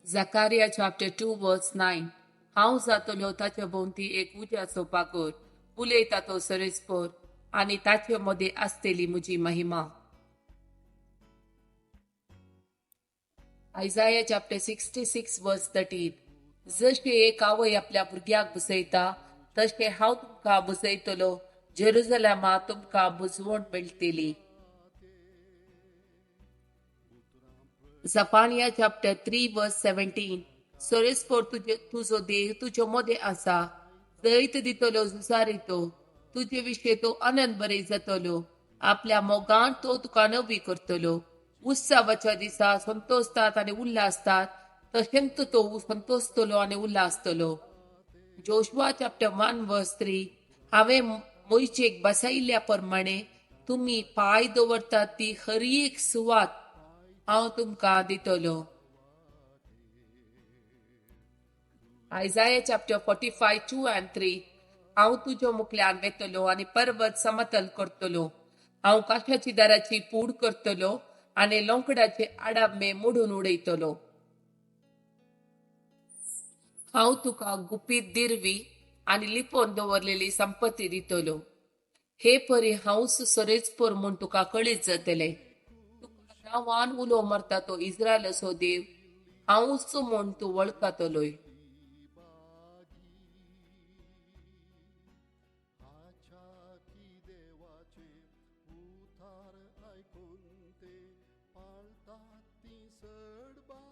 Zechariah chapter 2 verse 9. हांव जातलो ताचे भोवती एक उज्याचो पाकोर, उलयता तो सरेस्पोर, आनी ताचे मदें आसतली म्हजी महिमा. Isaiah chapter 66 verse 13. जशे एक आवय आपल्या भुरग्याक बुजयता, तशे हांव तुमकां बुजयतलो, जेरुसलेमा तुमकां बुजवण मेळटली. Zephaniah chapter 3 verse 17. सरेस्पोर तुजो देह तुज्यो मदें आसा, जैत दितलो जुजारितो, तुजे विशे तो आनंद बरे जातलो, आपल्या मोगान तो तुका नवी करतलो. उत्सवाच्या दिसा संतोषतात आनी उल्हासतात, तशेंच तो संतोषतलो आनी उल्हासतलो. Joshua chapter 1 verse 3. हांवें मोयचेक बसयल्ल्या प्रमाणे तुम्ही पाय दवरतात ती खरी एक सुवात हांव तुमकां दितलो. Isaiah chapter 45 2 and 3. हांव तुज्या मुखल्यान वेतलो आनी पर्वत समतल करतलो. हांव काशाची दाराची पूड करतलो आनी लोंकडाचे आडामे मोडून उडयतलो. हांव तुका गुपीत दिरवी आनी लिपोवन दवरलेली संपत्ती दितलो. हे परी हांवच सरेस्पोर म्हूण तुका कळीत जातले. तुका नांवान उलो मारता तो इस्रायलाचो देव हांवच म्हूण तूं वळखतलोय. उतार ऐकून ते पाळतात ती सडबा